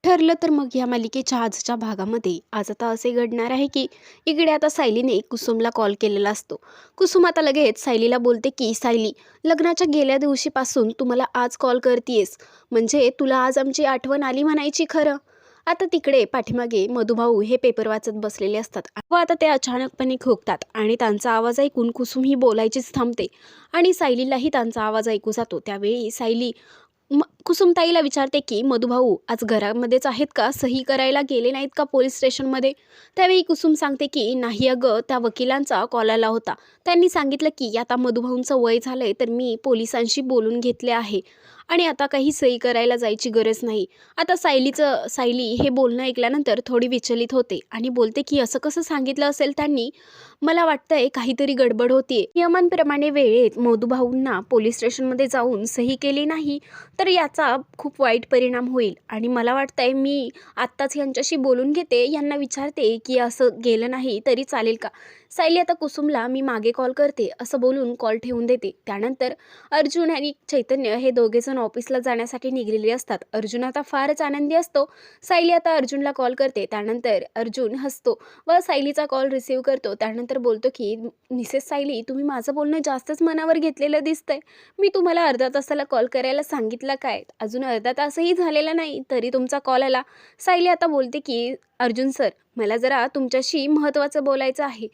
ठरलं तर मग या मालिकेच्या आजच्या भागामध्ये आज आता असे घडणार आहे की इकडे आता सायलीने कुसुमला कॉल केलेला असतो. कुसुम आता लगेच सायलीला बोलते की सायली, लग्नाच्या गेल्या दिवशीपासून तू मला आज कॉल करतीयेस, म्हणजे तुला आज आमची आठवण आली म्हणायची खरं. आता तिकडे पाठीमागे मधुभाऊ हे पेपर वाचत बसलेले असतात व आता ते अचानकपणे खोकतात आणि त्यांचा आवाज ऐकून कुसुम ही बोलायचीच थांबते आणि सायलीलाही त्यांचा आवाज ऐकू जातो. त्यावेळी सायली कुसुमताईला विचारते की मधुभाऊ आज घरामध्येच आहेत का, सही करायला गेले नाहीत का पोलीस स्टेशनमध्ये. त्यावेळी कुसुम सांगते की नाही अगं, त्या वकिलांचा कॉल आला होता. त्यांनी सांगितलं की आता मधुभाऊंचं वय झालंय तर मी पोलिसांशी बोलून घेतले आहे आणि आता काही सही करायला जायची गरज नाही. आता सायली हे बोलणं ऐकल्यानंतर थोडी विचलित होते आणि बोलते की असं कसं सांगितलं असेल त्यांनी, मला वाटतंय काहीतरी गडबड होतीये. नियमांप्रमाणे वेळेत मधुभाऊंना पोलीस स्टेशनमध्ये जाऊन सही केली नाही तर याचा खूप वाईट परिणाम होईल आणि मला वाटतंय मी आत्ताच यांच्याशी बोलून घेते, यांना विचारते की असं गेलं नाही तरी चालेल का. सायली आता कुसुमला मी मागे कॉल करते असं बोलून कॉल ठेवून देते. त्यानंतर अर्जुन आणि चैतन्य हे दोघेजण ऑफिसला जाण्यासाठी निघालेले असतात. अर्जुन आता फारच आनंदी असतो. सायली आता अर्जुनला कॉल करते. त्यानंतर अर्जुन हसतो व सायलीचा कॉल रिसीव्ह करतो. त्यानंतर बोलतो की मिसेस सायली, तुम्ही माझं बोलणं जास्तच मनावर घेतलेलं दिसतंय. मी तुम्हाला अर्धा तासाला कॉल करायला सांगितलं काय, अजून अर्धा तासही झालेला नाही तरी तुमचा कॉल आला. सायली आता बोलते की अर्जुन सर, मला जरा तुमच्याशी महत्त्वाचं बोलायचं आहे.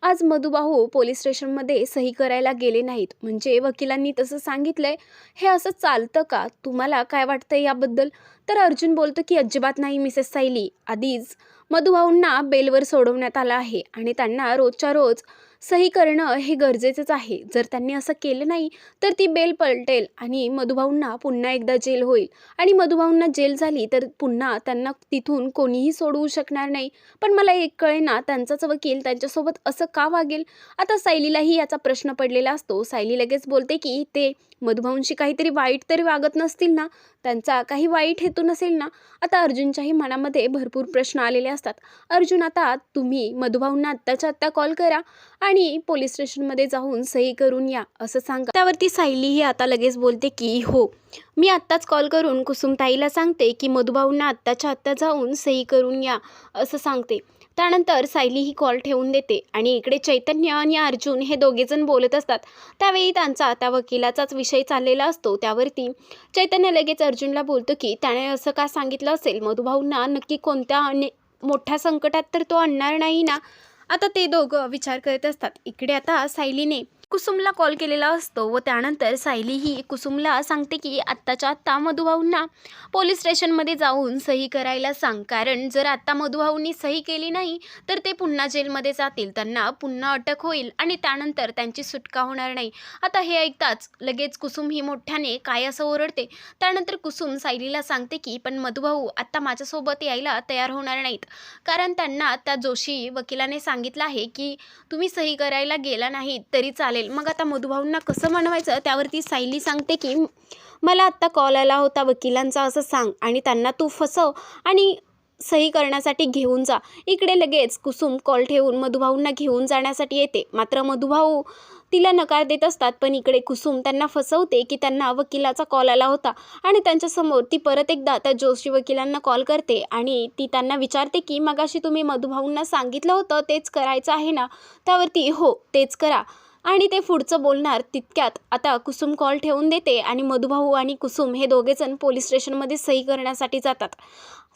आज मधुभाऊ पोलीस स्टेशनमध्ये सही करायला गेले नाहीत, म्हणजे वकिलांनी तसं सांगितलंय. हे असं चालतं का, तुम्हाला काय वाटतं याबद्दल. तर अर्जुन बोलतो की अजिबात नाही मिसेस सायली, आधीच मधुभाऊंना बेलवर सोडवण्यात आलं आहे आणि त्यांना रोजच्या रोज सही करणं हे गरजेचंच आहे. जर त्यांनी असं केलं नाही तर ती बेल पलटेल आणि मधुभाऊंना पुन्हा एकदा जेल होईल आणि मधुभाऊंना जेल झाली तर पुन्हा त्यांना तिथून कोणीही सोडवू शकणार नाही. पण मला एक कळेना, त्यांचाच वकील त्यांच्यासोबत असं का वागेल. आता सायलीलाही याचा प्रश्न पडलेला असतो. सायली लगेच बोलते की ते मधुभाऊंशी काहीतरी वाईट तरी वागत नसतील ना, त्यांचा काही वाईट हेतू नसेल ना. आता अर्जुनच्याही मनामध्ये भरपूर प्रश्न आलेले असतात. अर्जुन, आता तुम्ही मधुभाऊंना आत्ताच्या आत्ता कॉल करा आणि पोलीस स्टेशनमध्ये जाऊन सही करून या असं सांगा. त्यावरती सायलीही आता लगेच बोलते की हो, मी आत्ताच कॉल करून कुसुमताईला सांगते की मधुभाऊंना आत्ताच्या आत्ता जाऊन सही करून या असं सांगते. त्यानंतर सायली ही कॉल ठेवून देते आणि इकडे चैतन्य आणि अर्जुन हे दोघेजण बोलत असतात. त्यावेळी त्यांचा त्या वकिलाचाच विषय चाललेला असतो. त्यावरती चैतन्य लगेच अर्जुनला बोलतो की त्याने असं का सांगितलं असेल, मधुभाऊंना नक्की कोणत्या मोठ्या संकटात तर तो आणणार नाही ना. आता ते दोघं विचार करत असतात. इकडे आता सायलीने कुसुमला कॉल केलेला असतो व त्यानंतर सायली ही कुसुमला सांगते की आत्ताच्या आत्ता मधुभाऊंना पोलीस स्टेशनमध्ये जाऊन सही करायला सांग, कारण जर आत्ता मधुभाऊंनी सही केली नाही तर ते पुन्हा जेलमध्ये जातील, त्यांना पुन्हा अटक होईल आणि त्यानंतर त्यांची सुटका होणार नाही. आता हे ऐकताच लगेच कुसुम ही मोठ्याने काय असं ओरडते. त्यानंतर कुसुम सायलीला सांगते की पण मधुभाऊ आत्ता माझ्यासोबत यायला तयार होणार नाहीत, कारण त्यांना त्या जोशी वकिलाने सांगितलं आहे की तुम्ही सही करायला गेला नाही तरी चालेल. मग आता मधुभाऊंना कसं म्हणवायचं. त्यावरती सायली सांगते की मला आत्ता कॉल आला होता वकिलांचा असं सांग आणि त्यांना तू फसव आणि सही करण्यासाठी घेऊन जा. इकडे लगेच कुसुम कॉल ठेवून मधुभाऊंना घेऊन जाण्यासाठी येते. मात्र मधुभाऊ तिला नकार देत असतात. पण इकडे कुसुम त्यांना फसवते की त्यांना वकिलाचा कॉल आला होता आणि त्यांच्यासमोर ती परत एकदा त्या जोशी वकिलांना कॉल करते आणि ती त्यांना विचारते की मगाशी तुम्ही मधुभाऊंना सांगितलं होतं तेच करायचं आहे ना. त्यावरती हो, तेच करा आणि ते पुढचं बोलणार तितक्यात आता कुसुम कॉल ठेवून देते आणि मधुभाऊ आणि कुसुम हे दोघेजण पोलीस स्टेशनमध्ये सही करण्यासाठी जातात.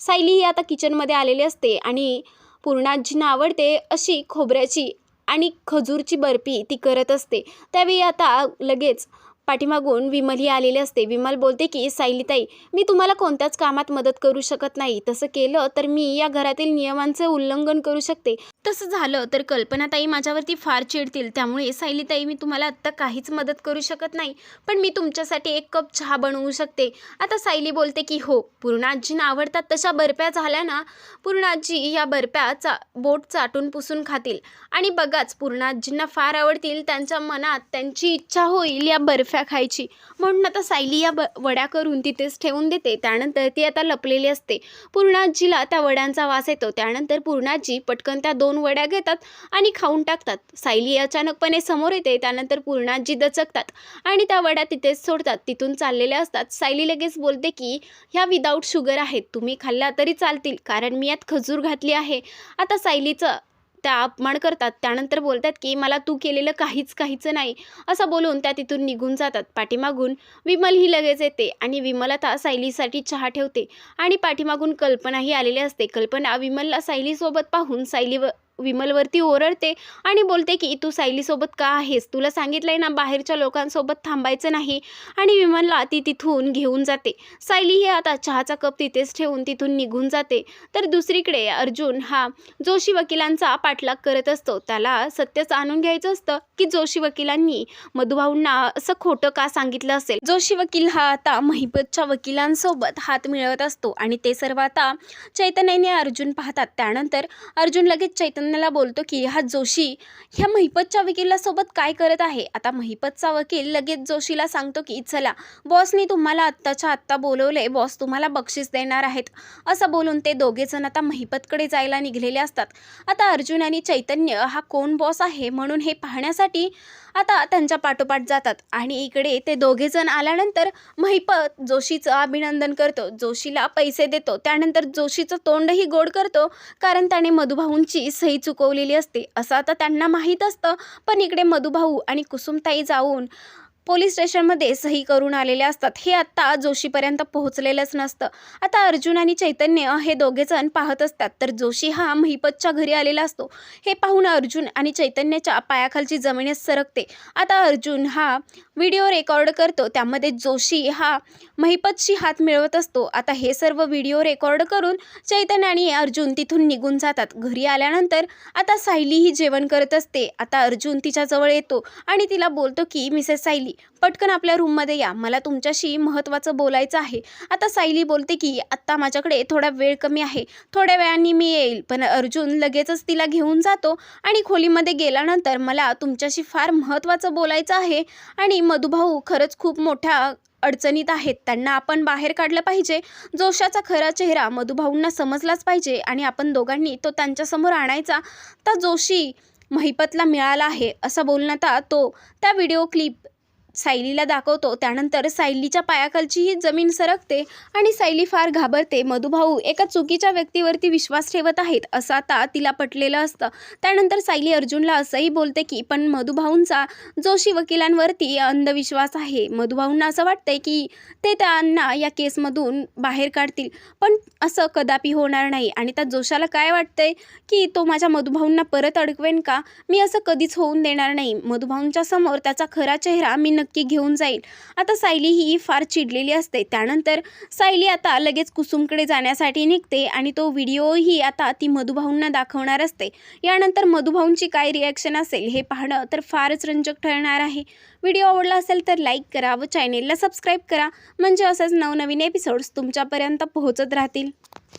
सायली ही आता किचनमध्ये आलेली असते आणि पूर्णाजींना आवडते अशी खोबऱ्याची आणि खजूरची बर्फी ती करत असते. त्यावेळी आता लगेच पाठीमागून विमल ही आलेली असते. विमल बोलते की सायलीताई, मी तुम्हाला कोणत्याच कामात मदत करू शकत नाही, तसं केलं तर मी या घरातील नियमांचं उल्लंघन करू शकते. तसं झालं तर कल्पनाताई माझ्यावरती फार चिडतील, त्यामुळे सायलीताई मी तुम्हाला आत्ता काहीच मदत करू शकत नाही, पण मी तुमच्यासाठी एक कप चहा बनवू शकते. आता सायली बोलते की हो, पूर्णाजींना आवडतात तशा बर्फ्या झाल्या ना, पूर्णाजी या बर्फ्या बोट चाटून पुसून खातील आणि बघाच पूर्णाजींना फार आवडतील, त्यांच्या मनात त्यांची इच्छा होईल या बर्फ्या बर्फ्या खायची, म्हणून आता सायली या वड्या करून तिथेच ठेवून देते. त्यानंतर ती आता लपलेली असते. पूर्णाजीला त्या वड्यांचा वास येतो. त्यानंतर पूर्णाजी पटकन त्या 2 वड्या घेतात आणि खाऊन टाकतात. सायली अचानकपणे समोर येते. त्यानंतर पूर्णाजी दचकतात आणि त्या वड्या तिथेच सोडतात. तिथून चाललेल्या असतात. सायली लगेच बोलते की ह्या विदाऊट शुगर आहेत, तुम्ही खाल्ल्या तरी चालतील, कारण मी यात खजूर घातली आहे. आता सायलीचं त्या अपमान करतात. त्यानंतर बोलतात की मला तू केलेलं काहीच नाही, असं बोलून त्या तिथून निघून जातात. पाठीमागून विमल ही लगेच येते आणि विमल आता सायलीसाठी चहा ठेवते आणि पाठीमागून कल्पनाही आलेली असते. कल्पना विमलला सायलीसोबत पाहून विमलवरती ओरडते आणि बोलते की तू सायलीसोबत का आहेस, तुला सांगितलंय ना बाहेरच्या लोकांसोबत थांबायचं नाही. आणि विमलला ती तिथून घेऊन जाते. सायली हे आता चहाचा कप तिथेच ठेवून तिथून निघून जाते. तर दुसरीकडे अर्जुन हा जोशी वकिलांचा पाठलाग करत असतो. त्याला सत्य जाणून घ्यायचं असतं की जोशी वकिलांनी मधुभाऊंना असं खोटं का सांगितलं असेल. जोशी वकील हा आता महिपतच्या वकिलांसोबत हात मिळवत असतो आणि ते सर्व आता चैतन्याने अर्जुन पाहतात. त्यानंतर अर्जुन लगेच चैतन्याला बोलतो की हा जोशी ह्या महिपतच्या वकिलासोबत काय करत आहे. आता महिपतचा वकील लगेच जोशीला सांगतो की चला, बॉसनी तुम्हाला आत्ताच्या आत्ता बोलवले, बॉस तुम्हाला बक्षीस देणार आहेत, असं बोलून ते दोघेजण आता महिपतकडे जायला निघलेले असतात. आता अर्जुन आणि चैतन्य हा कोण बॉस आहे म्हणून हे पाहण्यासाठी आता त्यांच्या पाठोपाठ जातात. आणि इकडे ते दोघेजण आल्यानंतर महिपत जोशीचं अभिनंदन करतो, जोशीला पैसे देतो. त्यानंतर जोशीचं तोंडही गोड करतो, कारण त्याने मधुभाऊंची सही चुकवलेली असते असं आता त्यांना माहीत असतं. पण इकडे मधुभाऊ आणि कुसुमताई जाऊन पोलीस स्टेशनमध्ये सही करून आलेले असतात. हे आत्ता जोशीपर्यंत पोहोचलेलंच नसतं. आता अर्जुन आणि चैतन्य हे दोघेजण पाहत असतात. तर जोशी हा महिपतच्या घरी आलेला असतो. हे पाहून अर्जुन आणि चैतन्याच्या पायाखालची जमीनच सरकते. आता अर्जुन हा व्हिडिओ रेकॉर्ड करतो. त्यामध्ये जोशी हा महिपतशी हात मिळवत असतो. आता हे सर्व व्हिडिओ रेकॉर्ड करून चैतन्य आणि अर्जुन तिथून निघून जातात. घरी आल्यानंतर आता सायली ही जेवण करत असते. आता अर्जुन तिच्याजवळ येतो आणि तिला बोलतो की मिसेस सायली, पटकन आपल्या रूममध्ये या, मला तुमच्याशी महत्त्वाचं बोलायचं आहे. आता सायली बोलते की आत्ता माझ्याकडे थोडा वेळ कमी आहे, थोड्या वेळाने मी येईल. पण अर्जुन लगेचच तिला घेऊन जातो आणि खोलीमध्ये गेल्यानंतर मला तुमच्याशी फार महत्त्वाचं बोलायचं आहे आणि मधुभाऊ खरंच खूप मोठ्या अडचणीत आहेत, त्यांना आपण बाहेर काढलं पाहिजे. जोशाचा खरा चेहरा मधुभाऊंना समजलाच पाहिजे आणि आपण दोघांनी तो त्यांच्यासमोर आणायचा. तर जोशी महिपतला मिळाला आहे असं बोलण्यात तो त्या व्हिडिओ क्लिप सायलीला दाखवतो. त्यानंतर सायलीच्या पायाखालची ही जमीन सरकते आणि सायली फार घाबरते. मधुभाऊ एका चुकीच्या व्यक्तीवरती विश्वास ठेवत आहेत असं आता तिला पटलेलं असतं. त्यानंतर सायली अर्जुनला असंही बोलते की पण मधुभाऊंचा जोशी वकिलांवरती अंधविश्वास आहे. मधुभाऊंना असं वाटतंय की ते त्यांना या केसमधून बाहेर काढतील, पण असं कदापि होणार नाही. आणि त्या जोशाला काय वाटतंय की तो माझ्या मधुभाऊंना परत अडकवेन का, मी असं कधीच होऊन देणार नाही. मधुभाऊंच्या समोर त्याचा खरा चेहरा मी नक्की घेऊन जाईल. आता सायली ही फार चिडलेली असते. त्यानंतर सायली आता लगेच कुसुमकडे जाण्यासाठी निघते आणि तो व्हिडिओही आता ती मधुभाऊंना दाखवणार असते. यानंतर मधुभाऊंची काय रिॲक्शन असेल हे पाहणं तर फारच रंजक ठरणार आहे. व्हिडिओ आवडला असेल तर लाईक करा व चॅनेलला सबस्क्राईब करा, म्हणजे असेच नवनवीन एपिसोड्स तुमच्यापर्यंत पोहोचत राहतील.